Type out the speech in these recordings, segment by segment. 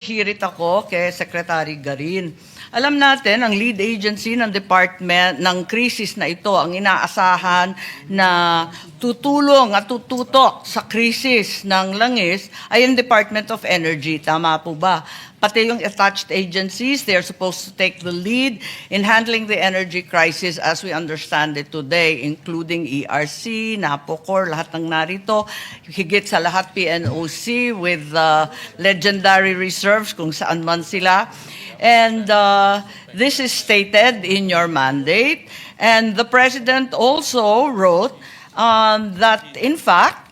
Hirit ako kay Secretary Garin. Alam natin, ang lead agency ng department ng krisis na ito, ang inaasahan na tutulong at tututok sa krisis ng langis ay ang Department of Energy. Tama po ba? Pati yung attached agencies, they're supposed to take the lead in handling the energy crisis as we understand it today, including ERC, NAPOCOR, lahat ng narito, higit sa lahat PNOC with legendary reserves kung saan man sila. And this is stated in your mandate. And the President also wrote that, in fact,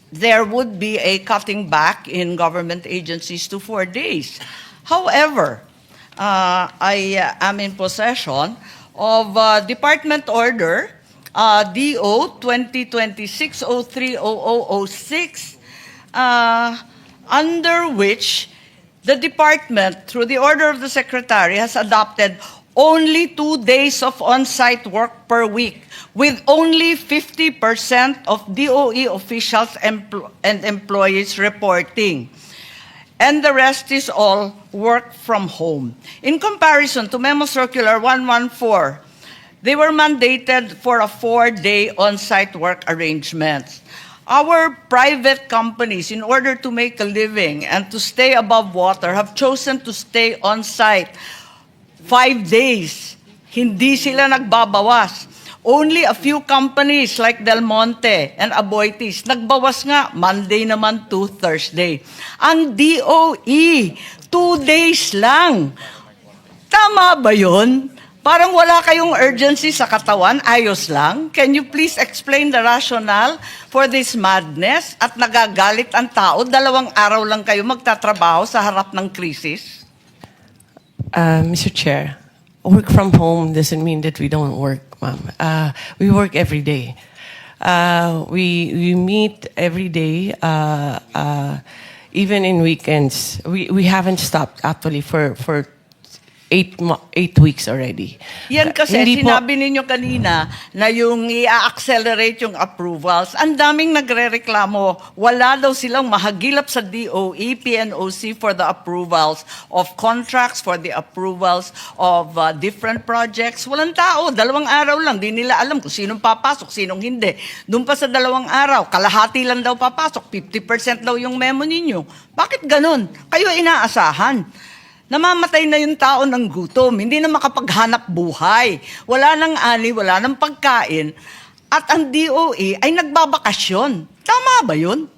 there would be a cutting back in government agencies to 4 days. However, I am in possession of Department Order DO 2026-03-0006, under which the department, through the order of the Secretary, has adopted only 2 days of on-site work per week, with only 50% of DOE officials and employees reporting. And the rest is all work from home. In comparison to Memo Circular 114, they were mandated for a 4-day on-site work arrangement. Our private companies, in order to make a living and to stay above water, have chosen to stay on-site 5 days. Hindi sila nagbabawas. Only a few companies like Del Monte and Aboitiz, nagbawas nga, Monday naman to Thursday. Ang DOE, 2 days lang. Tama ba yun? Parang wala kayong urgency sa katawan, ayos lang. Can you please explain the rationale for this madness? At nagagalit ang tao, 2 araw lang kayo magtatrabaho sa harap ng krisis? Mr. Chair, work from home doesn't mean that we don't work, ma'am. We work every day. We meet every day, even in weekends. We haven't stopped actually for 8 weeks already. Yan kasi Hindi po- sinabi ninyo kanina na yung i-accelerate yung approvals. Ang daming nagre-reklamo. Wala daw silang mahagilap sa DOE, PNOC for the approvals of contracts, for the approvals of different projects. Walang tao. 2 araw lang. Di nila alam kung sinong papasok, sinong hindi. Doon pa sa 2 araw, kalahati lang daw papasok. 50% daw yung memo ninyo. Bakit ganun? Kayo inaasahan. Namamatay na yung tao ng gutom, hindi na makapaghanap buhay. Wala nang ani, wala nang pagkain. At ang DOE ay nagbabakasyon. Tama ba yun?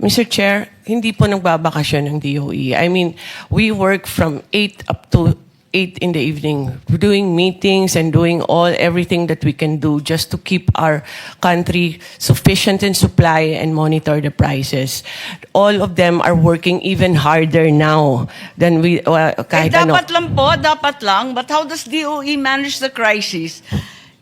Mr. Chair, hindi po nagbabakasyon ng DOE. I mean, we work from 8 up to 8 in the evening, doing meetings and doing everything that we can do just to keep our country sufficient in supply and monitor the prices. All of them are working even harder now than we kahit dapat lang po, dapat lang. But how does DOE manage the crisis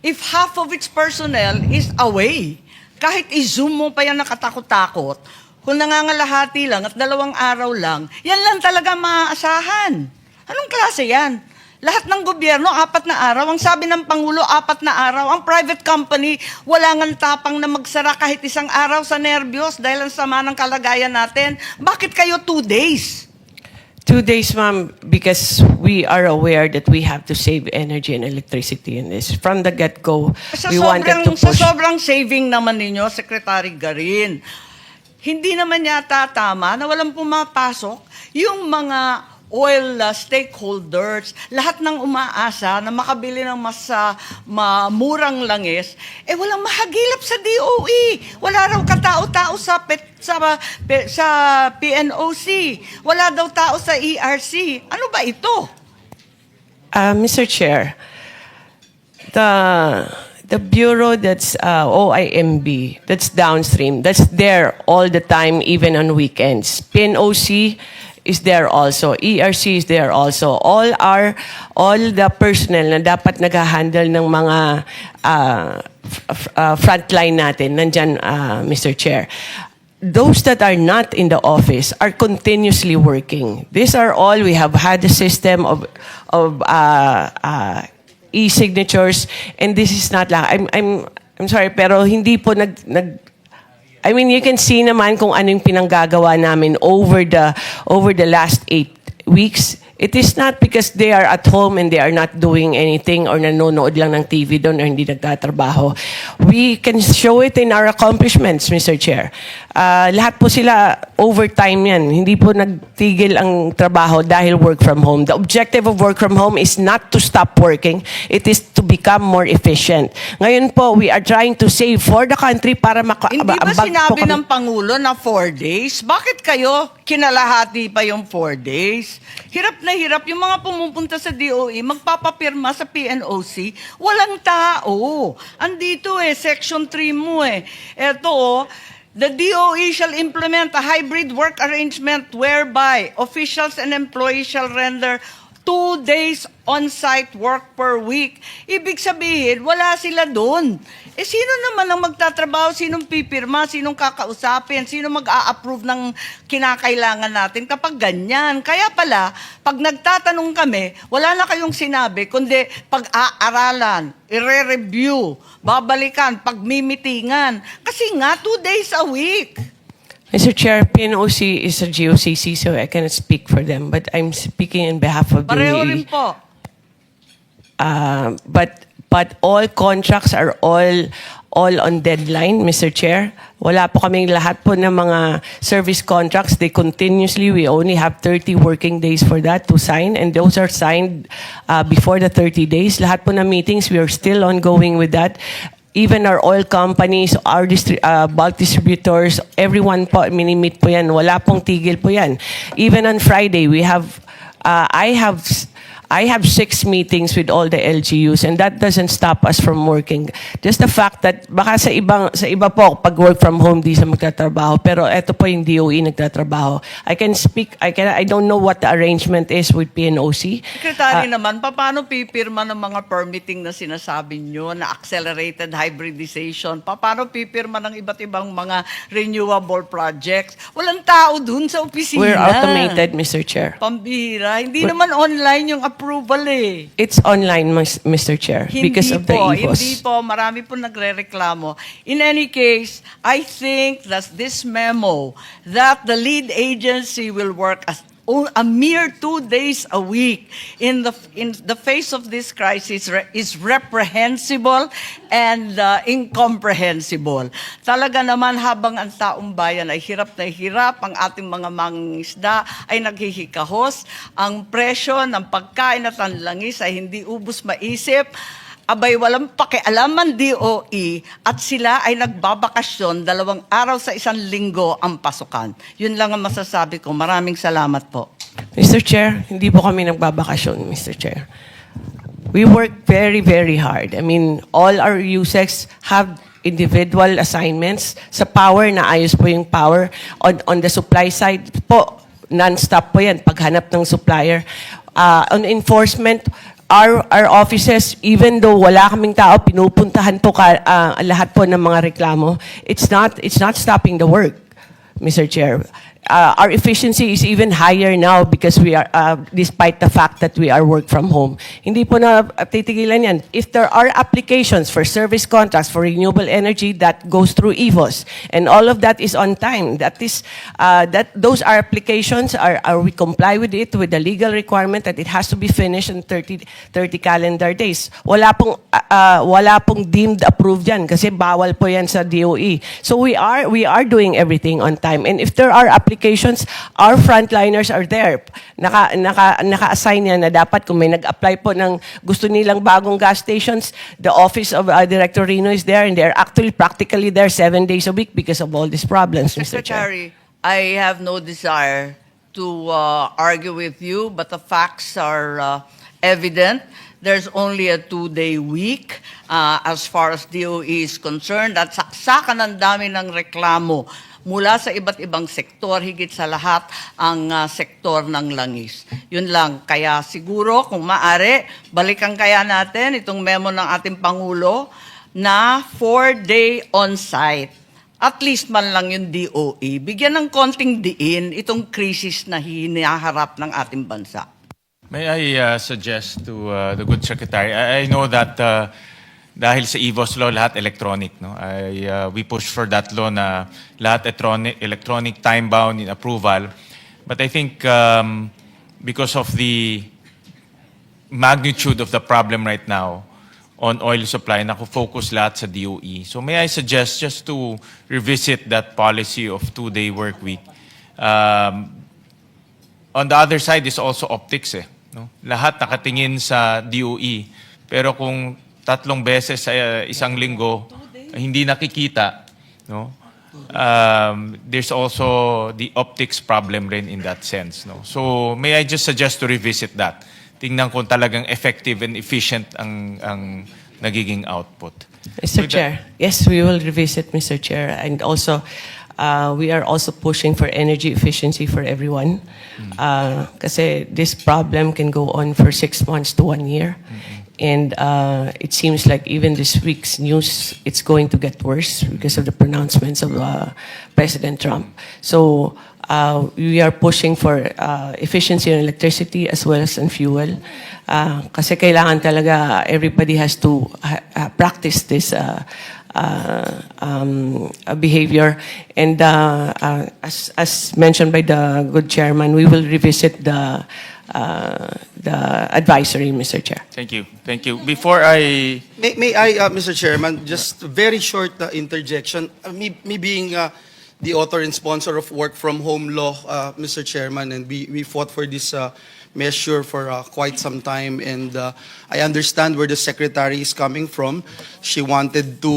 if half of its personnel is away? Kahit i-zoom mo pa yan nakatakot-takot, kung nangangalahati lang at 2 araw lang, yan lang talaga maaasahan. Anong klase yan? Lahat ng gobyerno, 4 na araw. Ang sabi ng Pangulo, 4 na araw. Ang private company, wala ngang tapang na magsara kahit 1 araw sa nervyos dahil ang sama ng kalagayan natin. Bakit kayo 2 days? 2 days, ma'am, because we are aware that we have to save energy and electricity in this. From the get-go, we wanted to Sa push... sobrang saving naman ninyo, Secretary Garin, hindi naman yata tama na walang pumapasok yung mga oil stakeholders, lahat ng umaasa na makabili ng mas murang langis, walang mahagilap sa DOE. Wala raw katao-tao sa PNOC. Wala daw tao sa ERC. Ano ba ito? Mr. Chair, the bureau that's OIMB, that's downstream, that's there all the time, even on weekends. PNOC is there also. ERC is there also. All the personnel na dapat nag-handle ng mga frontline natin, nandyan, Mr. Chair. Those that are not in the office are continuously working. These are all, we have had a system of e-signatures, and this is not lang. I'm sorry, pero hindi po I mean, you can see naman kung anong pinanggagawa namin over the last 8 weeks. It is not because they are at home and they are not doing anything or nanonood lang ng TV doon or hindi nagtatrabaho. We can show it in our accomplishments, Mr. Chair. Lahat po sila overtime yan. Hindi po nagtigil ang trabaho dahil work from home. The objective of work from home is not to stop working. It is to become more efficient. Ngayon po, we are trying to save for the country para Hindi ba sinabi ng Pangulo na 4 days? Bakit kayo kinalahati pa yung 4 days? Hirap na hirap. Yung mga pumupunta sa DOE, magpapapirma sa PNOC, walang tao. Andito Section 3 mo Eto the DOE shall implement a hybrid work arrangement whereby officials and employees shall render 2 days on-site work per week. Ibig sabihin, wala sila doon. Sino naman ang magtatrabaho? Sinong pipirma? Sinong kakausapin? Sino mag-a-approve ng kinakailangan natin kapag ganyan? Kaya pala, pag nagtatanong kami, wala na kayong sinabi, kundi pag-aaralan, ire-review, babalikan, pagmimitingan. Kasi nga, 2 days a week. Mr. Chair, PNOC is a GOCC, so I cannot speak for them, but I'm speaking in behalf of the Pareho rin po. But all contracts are all on deadline, Mr. Chair. Wala po kaming lahat po ng mga service contracts. They continuously, we only have 30 working days for that to sign, and those are signed before the 30 days. Lahat po ng meetings, we are still ongoing with that. Even our oil companies, our bulk distributors, everyone po, minimit po yan. Wala pong tigil po yan. Even on Friday, we have, I have 6 meetings with all the LGUs, and that doesn't stop us from working. Just the fact that baka sa iba po pag work from home di sa magtatrabaho, pero eto po yung DOE nagtatrabaho. I don't know what the arrangement is with PNOC. Secretary naman, paano pipirma ng mga permitting na sinasabi nyo na accelerated hybridization? Paano pipirma ng iba't ibang mga renewable projects? Walang tao dun sa opisina. We're automated, Mr. Chair. Pambihira. Hindi naman online yung approval It's online, Mr. Chair, because of the EVOS. Hindi po. Marami po nagre-reklamo. In any case, I think that this memo that the lead agency will work as a mere 2 days a week in the face of this crisis is reprehensible and incomprehensible. Talaga naman habang ang taong bayan ay hirap na hirap, ang ating mga mangingisda ay naghihikahos, ang presyo ng pagkain at ang langis ay hindi ubus maisip, abay walang pakialam ang DOE at sila ay nagbabakasyon 2 araw sa 1 linggo ang pasukan. Yun lang ang masasabi ko. Maraming salamat po. Mr. Chair, hindi po kami nagbabakasyon, Mr. Chair. We work very, very hard. I mean, all our USECs have individual assignments. Sa power, naayos po yung power. On the supply side po, non-stop po yan, paghanap ng supplier. On enforcement, our offices, even though wala kaming tao, pinupuntahan po lahat po ng mga reklamo. It's not stopping the work, Mr. Chair. Our efficiency is even higher now because we are, despite the fact that we are work from home. Hindi po na titigilan yan. If there are applications for service contracts for renewable energy, that goes through EVOS. And all of that is on time. Those are applications, we comply with it, with the legal requirement that it has to be finished in 30 calendar days. Wala pong deemed approved yan kasi bawal po yan sa DOE. So we are doing everything on time. And if there are applications, our frontliners are there. Naka-assign yan na dapat kung may nag-apply po ng gusto nilang bagong gas stations, the office of Director Rino is there and they're actually practically there 7 days a week because of all these problems, Mr. Chair. Secretary, I have no desire to argue with you, but the facts are evident. There's only a 2-day week as far as DOE is concerned at saksakan ang dami ng reklamo mula sa iba't ibang sektor, higit sa lahat ang sektor ng langis. Yun lang. Kaya siguro, kung maaari, balikan kaya natin itong memo ng ating Pangulo na 4-day on-site. At least man lang yung DOE. Bigyan ng konting diin itong krisis na hinaharap ng ating bansa. May I suggest to the good secretary? I know that dahil sa EVOS law, lahat electronic. No? We push for that law na lahat electronic time-bound in approval. But I think because of the magnitude of the problem right now on oil supply, nakufocus lahat sa DOE. So may I suggest just to revisit that policy of 2-day work week. On the other side is also optics. No? Lahat nakatingin sa DOE. Pero kung 3 beses sa isang linggo, hindi nakikita, no? There's also the optics problem rin in that sense. No? So may I just suggest to revisit that? Tingnan kung talagang effective and efficient ang nagiging output. Mr. Chair, yes, we will revisit, Mr. Chair. And also, we are also pushing for energy efficiency for everyone. Kasi this problem can go on for 6 months to 1 year. And it seems like even this week's news, it's going to get worse because of the pronouncements of President Trump. So we are pushing for efficiency in electricity as well as in fuel. Kasi kailangan talaga everybody has to practice this behavior. And as mentioned by the good chairman, we will revisit the advisory, Mr. Chair. Thank you. Thank you. Before I... May I, Mr. Chairman, just very short interjection. Me being the author and sponsor of work from home law, Mr. Chairman, and we fought for this measure for quite some time, and I understand where the secretary is coming from. She wanted to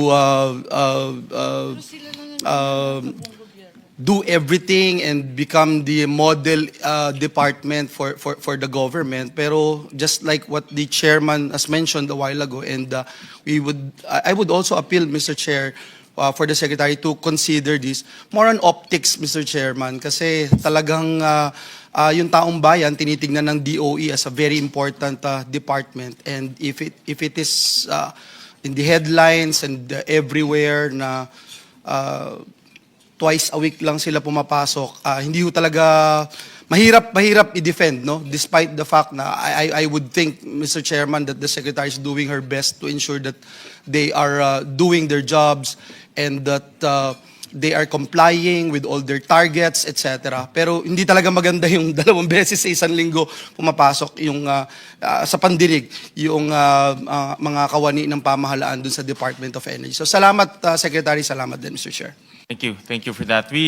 do everything and become the model department for the government. Pero just like what the chairman has mentioned a while ago, and I would also appeal, Mr. Chair, for the secretary to consider this more on optics, Mr. Chairman, kasi talagang yung taong bayan tinitingnan ng DOE as a very important department, and if it is in the headlines and everywhere na twice a week lang sila pumapasok, hindi ho talaga mahirap i-defend, no? Despite the fact na I would think, Mr. Chairman, that the secretary is doing her best to ensure that they are doing their jobs and that they are complying with all their targets, etc. Pero hindi talaga maganda yung 2 beses sa isang linggo pumapasok yung sa pandinig yung mga kawani ng pamahalaan dun sa Department of Energy. So salamat, Secretary. Salamat din, Mr. Chair. Thank you. Thank you for that. We